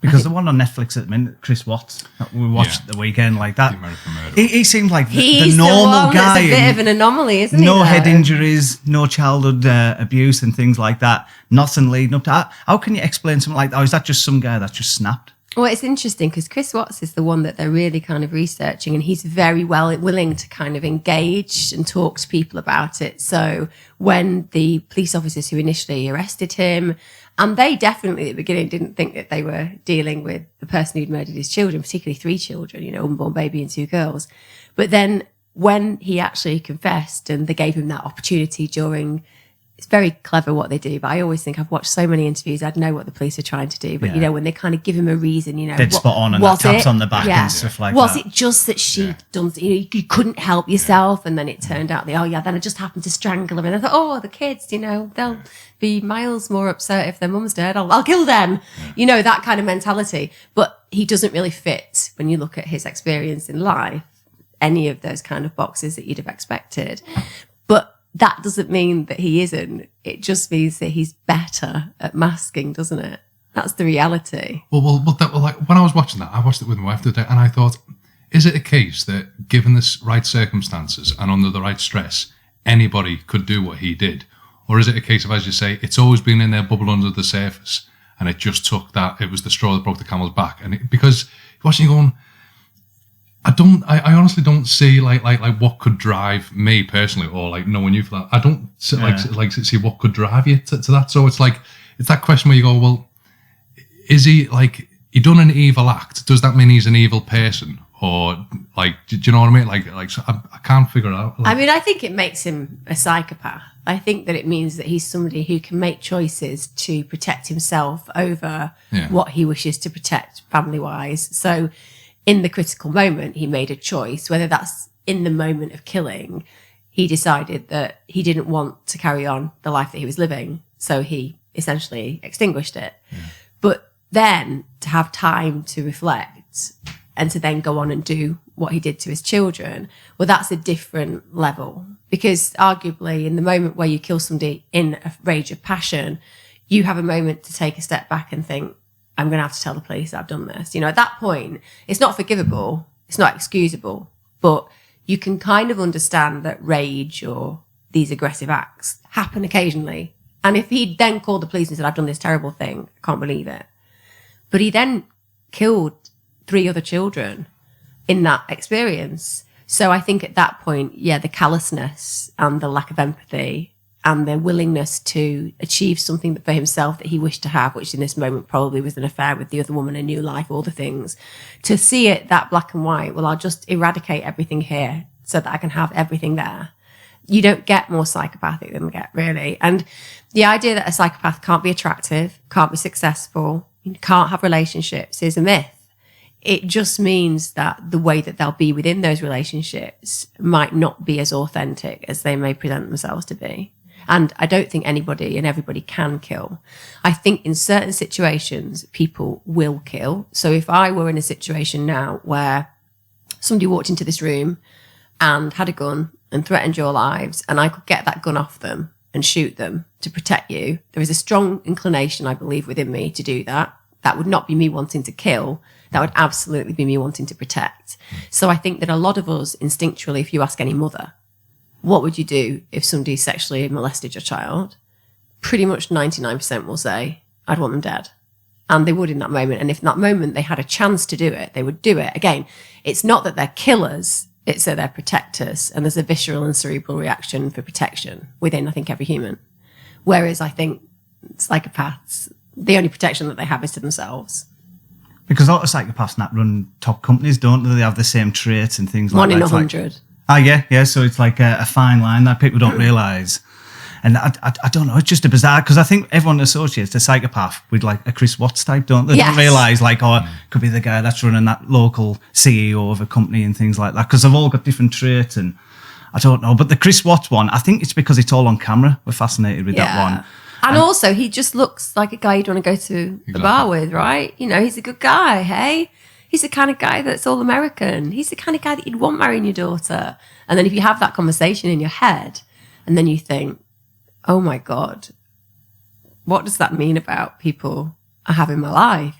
Because the one on Netflix at the minute, Chris Watts, that we watched at the weekend, like that. He seemed like the normal guy. He's a bit of an anomaly, isn't he? No head injuries, no childhood abuse and things like that. Nothing leading up to that. How can you explain something like that? Or is that just some guy that just snapped? Well, it's interesting because Chris Watts is the one that they're really kind of researching, and he's very willing to kind of engage and talk to people about it. So when the police officers who initially arrested him, and they definitely at the beginning didn't think that they were dealing with the person who'd murdered his children, particularly 3 children, unborn baby and 2 girls. But then when he actually confessed and they gave him that opportunity during, it's very clever what they do, but I always think I've watched so many interviews, I'd know what the police are trying to do. But, when they kind of give him a reason, Dead spot on and that taps on the back and stuff like that. Was it just that she'd done, you couldn't help yourself? And then it turned out then I just happened to strangle her. And I thought, the kids, they'll be miles more upset if their mum's dead. I'll kill them. That kind of mentality. But he doesn't really fit, when you look at his experience in life, any of those kind of boxes that you'd have expected. But that doesn't mean that he isn't. It just means that he's better at masking, doesn't it? That's the reality. Well, like when I was watching that, I watched it with my wife the other day, and I thought, is it a case that given the right circumstances and under the right stress, anybody could do what he did? Or is it a case of, as you say, it's always been in there, bubble under the surface, and it just took that, it was the straw that broke the camel's back? And because you're watching, you're going, I honestly don't see like what could drive me personally, or like knowing you for that. I don't see what could drive you to that. So it's that question where you go, well, is he he done an evil act? Does that mean he's an evil person? Or do you know what I mean? So I can't figure it out. I think it makes him a psychopath. I think that it means that he's somebody who can make choices to protect himself over what he wishes to protect family-wise. So in the critical moment, he made a choice, whether that's in the moment of killing, he decided that he didn't want to carry on the life that he was living. So he essentially extinguished it. Yeah. But then to have time to reflect and to then go on and do what he did to his children, well, that's a different level. Because arguably in the moment where you kill somebody in a rage of passion, you have a moment to take a step back and think, I'm going to have to tell the police I've done this. At that point, it's not forgivable, it's not excusable, but you can kind of understand that rage or these aggressive acts happen occasionally. And if he'd then called the police and said, I've done this terrible thing, I can't believe it. But he then killed 3 other children in that experience. So I think at that point, the callousness and the lack of empathy and their willingness to achieve something for himself that he wished to have, which in this moment probably was an affair with the other woman, a new life, all the things, to see it that black and white, well, I'll just eradicate everything here so that I can have everything there. You don't get more psychopathic than that, really. And the idea that a psychopath can't be attractive, can't be successful, can't have relationships is a myth. It just means that the way that they'll be within those relationships might not be as authentic as they may present themselves to be. And I don't think anybody and everybody can kill. I think in certain situations, people will kill. So if I were in a situation now where somebody walked into this room and had a gun and threatened your lives, and I could get that gun off them and shoot them to protect you, there is a strong inclination, I believe, within me to do that. That would not be me wanting to kill. That would absolutely be me wanting to protect. So I think that a lot of us instinctually, if you ask any mother, what would you do if somebody sexually molested your child? Pretty much 99% will say, I'd want them dead. And they would in that moment. And if in that moment they had a chance to do it, they would do it. Again, it's not that they're killers, it's that they're protectors. And there's a visceral and cerebral reaction for protection within, I think, every human. Whereas I think psychopaths, the only protection that they have is to themselves. Because a lot of psychopaths that run top companies, don't they? They have the same traits and things like that. 1 in 100. Yeah. So it's like a fine line that people don't realise. And I don't know, it's just a bizarre, because I think everyone associates a psychopath with like a Chris Watts type, don't they? Yes. They don't realise it could be the guy that's running that local CEO of a company and things like that, because they've all got different traits. And I don't know. But the Chris Watts one, I think it's because it's all on camera. We're fascinated with that one. And also, he just looks like a guy you'd want to go to the bar with, right? He's a good guy, hey? He's the kind of guy that's all American. He's the kind of guy that you'd want marrying your daughter. And then if you have that conversation in your head, and then you think, oh my God, what does that mean about people I have in my life?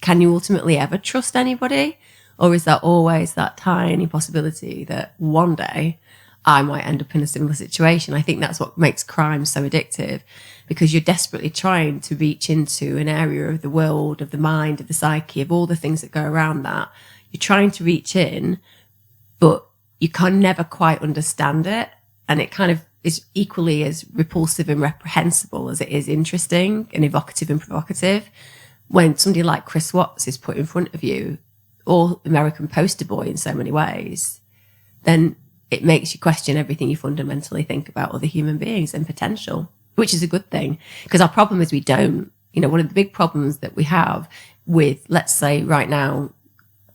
can you ultimately ever trust anybody? Or is there always that tiny possibility that one day I might end up in a similar situation? I think that's what makes crime so addictive, because you're desperately trying to reach into an area of the world, of the mind, of the psyche, of all the things that go around that. You're trying to reach in, but you can never quite understand it. And it kind of is equally as repulsive and reprehensible as it is interesting and evocative and provocative. When somebody like Chris Watts is put in front of you, or American poster boy in so many ways, then it makes you question everything you fundamentally think about other human beings and potential, which is a good thing. Because our problem is we don't. You know, one of the big problems that we have with, let's say right now,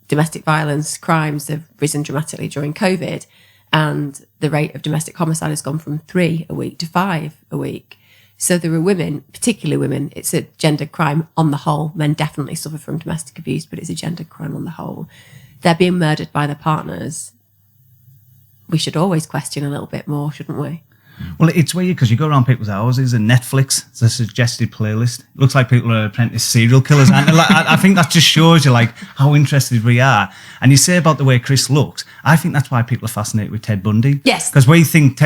domestic violence crimes have risen dramatically during COVID, and the rate of domestic homicide has gone from 3 a week to 5 a week. So there are women, particularly women, it's a gendered crime on the whole. Men definitely suffer from domestic abuse, but it's a gendered crime on the whole. They're being murdered by their partners. We should always question a little bit more, shouldn't we? Well, it's weird because you go around people's houses and Netflix, it's a suggested playlist. It looks like people are apprentice serial killers. And I think that just shows you like how interested we are. And you say about the way Chris looks, I think that's why people are fascinated with Ted Bundy. Yes. Because we think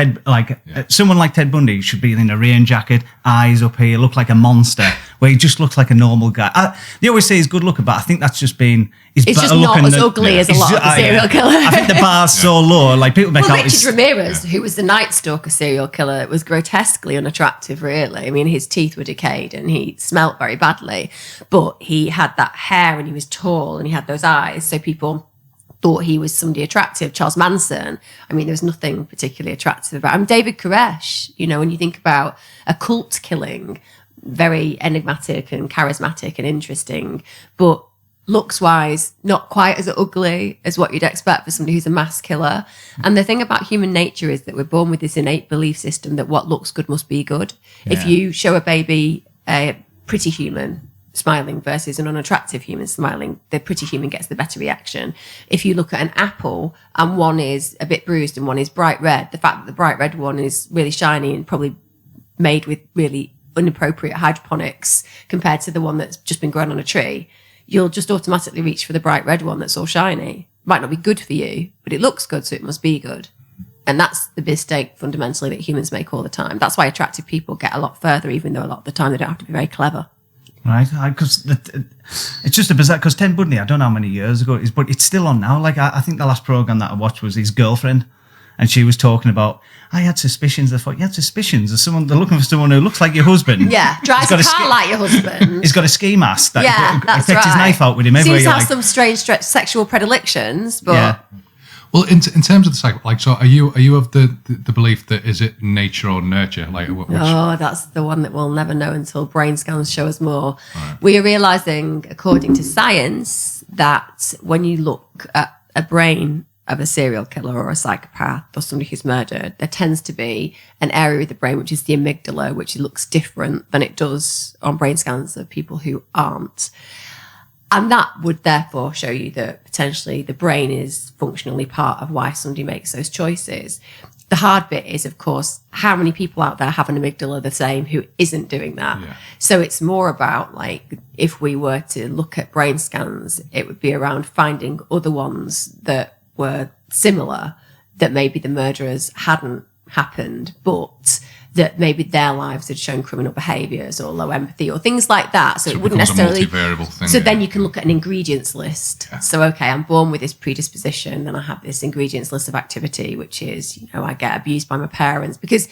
someone like Ted Bundy should be in a rain jacket, eyes up here, look like a monster, where he just looks like a normal guy. They always say he's good looking, but I think that's just been... It's just not as ugly as a lot of the serial killers. I think the bar's so low, like people make out... Richard Ramirez, who was the Night Stalker serial killer, was grotesquely unattractive, really. I mean, his teeth were decayed and he smelt very badly, but he had that hair and he was tall and he had those eyes, so people thought he was somebody attractive. Charles Manson, I mean, there was nothing particularly attractive about him. David Koresh, you know, when you think about a cult killing, very enigmatic and charismatic and interesting, but looks-wise, not quite as ugly as what you'd expect for somebody who's a mass killer. And the thing about human nature is that we're born with this innate belief system that what looks good must be good. Yeah. If you show a baby a pretty human smiling versus an unattractive human smiling, the pretty human gets the better reaction. If you look at an apple and one is a bit bruised and one is bright red, the fact that the bright red one is really shiny and probably made with really inappropriate hydroponics compared to the one that's just been grown on a tree, you'll just automatically reach for the bright red one that's all shiny. Might not be good for you, but it looks good, so it must be good. And that's the mistake fundamentally that humans make all the time. That's why attractive people get a lot further, even though a lot of the time they don't have to be very clever. Right, because it's just a bizarre, because Ted Bundy, I don't know how many years ago it is, but it's still on now. Like, I think the last programme that I watched was his girlfriend, and she was talking about, I had suspicions. I thought, you had suspicions? They're looking for someone who looks like your husband. Yeah, drives a car like your husband. He's got a ski mask. That's takes right. his knife out with him. Seems to have some strange sexual predilections, but... Yeah. Well, in terms of the cycle, like, so are you of the belief that is it nature or nurture? Like, that's the one that we'll never know until brain scans show us more. Right. We are realizing, according to science, that when you look at a brain of a serial killer or a psychopath or somebody who's murdered, there tends to be an area of the brain which is the amygdala, which looks different than it does on brain scans of people who aren't. And that would therefore show you that potentially the brain is functionally part of why somebody makes those choices. The hard bit is, of course, how many people out there have an amygdala the same who isn't doing that? Yeah. So it's more about, like, if we were to look at brain scans, it would be around finding other ones that were similar, that maybe the murderers hadn't happened, but that maybe their lives had shown criminal behaviours or low empathy or things like that. So it wouldn't necessarily... thing, so then you can look at an ingredients list. Yeah. So, okay, I'm born with this predisposition and I have this ingredients list of activity, which is, you know, I get abused by my parents. Because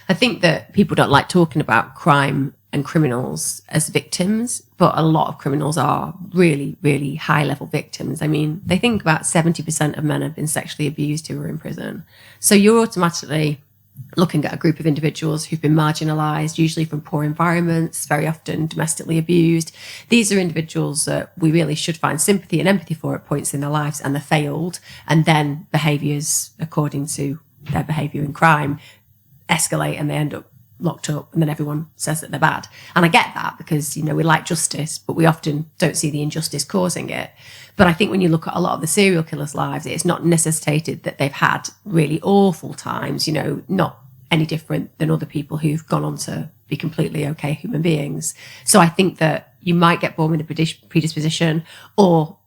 I think that people don't like talking about crime and criminals as victims, but a lot of criminals are really, really high-level victims. I mean, they think about 70% of men have been sexually abused who are in prison. So you're automatically looking at a group of individuals who've been marginalised, usually from poor environments, very often domestically abused. These are individuals that we really should find sympathy and empathy for at points in their lives, and they're failed, and then behaviours according to their behaviour in crime escalate and they end up locked up, and then everyone says that they're bad. And I get that because, you know, we like justice, but we often don't see the injustice causing it. But I think when you look at a lot of the serial killers' lives, it's not necessitated that they've had really awful times, you know, not any different than other people who've gone on to be completely okay human beings. So I think that you might get born with a predisposition, or,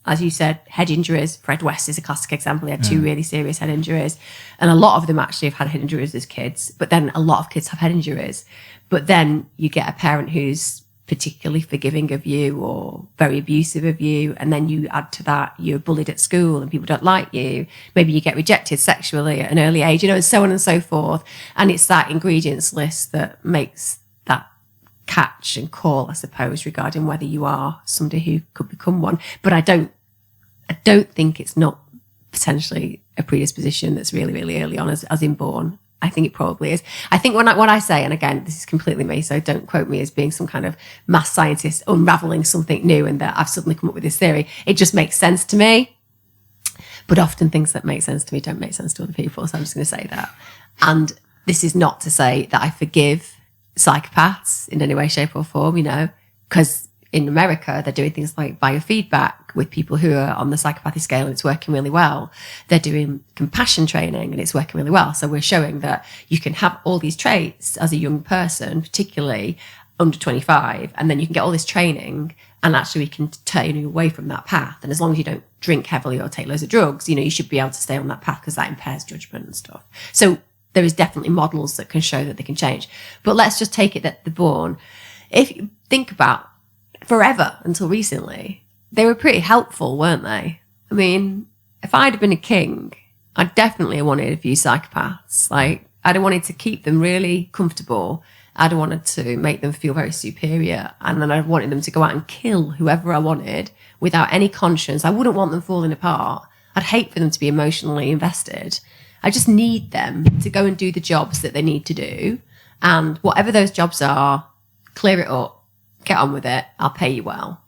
as you said, head injuries. Fred West is a classic example. He had 2 really serious head injuries. And a lot of them actually have had head injuries as kids. But then a lot of kids have head injuries. But then you get a parent who's particularly forgiving of you or very abusive of you. And then you add to that, you're bullied at school and people don't like you. Maybe you get rejected sexually at an early age, and so on and so forth. And it's that ingredients list that makes that catch and call, I suppose, regarding whether you are somebody who could become one. But I don't think it's not potentially a predisposition that's really, really early on as inborn. I think it probably is. I think when I say, and again, this is completely me, so don't quote me as being some kind of mass scientist unraveling something new and that I've suddenly come up with this theory. It just makes sense to me. But often things that make sense to me don't make sense to other people. So I'm just going to say that. And this is not to say that I forgive psychopaths in any way, shape or form, because in America, they're doing things like biofeedback with people who are on the psychopathy scale, and it's working really well. They're doing compassion training and it's working really well. So we're showing that you can have all these traits as a young person, particularly under 25, and then you can get all this training and actually we can turn you away from that path. And as long as you don't drink heavily or take loads of drugs, you should be able to stay on that path because that impairs judgment and stuff. So there is definitely models that can show that they can change. But let's just take it that they're born. If you think about forever until recently, they were pretty helpful, weren't they? I mean, if I'd have been a king, I'd definitely wanted a few psychopaths. Like, I'd have wanted to keep them really comfortable. I'd have wanted to make them feel very superior. And then I'd wanted them to go out and kill whoever I wanted without any conscience. I wouldn't want them falling apart. I'd hate for them to be emotionally invested. I just need them to go and do the jobs that they need to do. And whatever those jobs are, clear it up. Get on with it. I'll pay you well.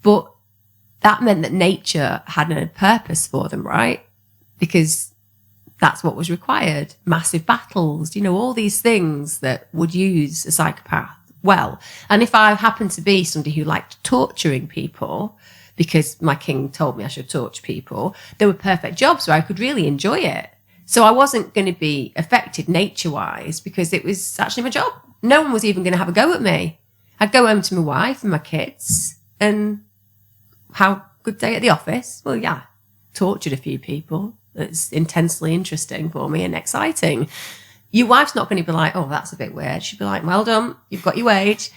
But that meant that nature had a purpose for them, right? Because that's what was required. Massive battles, all these things that would use a psychopath well. And if I happened to be somebody who liked torturing people, because my king told me I should torture people, there were perfect jobs where I could really enjoy it. So I wasn't going to be affected nature-wise because it was actually my job. No one was even going to have a go at me. I'd go home to my wife and my kids and how good day at the office? Well, yeah, tortured a few people. It's intensely interesting for me and exciting. Your wife's not going to be like, oh, that's a bit weird. She'd be like, well done, you've got your wage.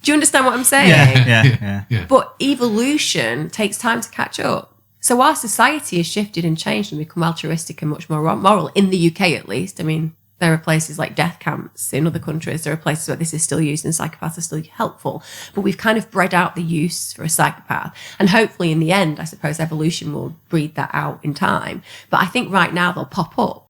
Do you understand what I'm saying? Yeah. But evolution takes time to catch up. So our society has shifted and changed and become altruistic and much more moral, in the UK at least. I mean, there are places like death camps in other countries. There are places where this is still used and psychopaths are still helpful. But we've kind of bred out the use for a psychopath. And hopefully in the end, I suppose evolution will breed that out in time. But I think right now they'll pop up.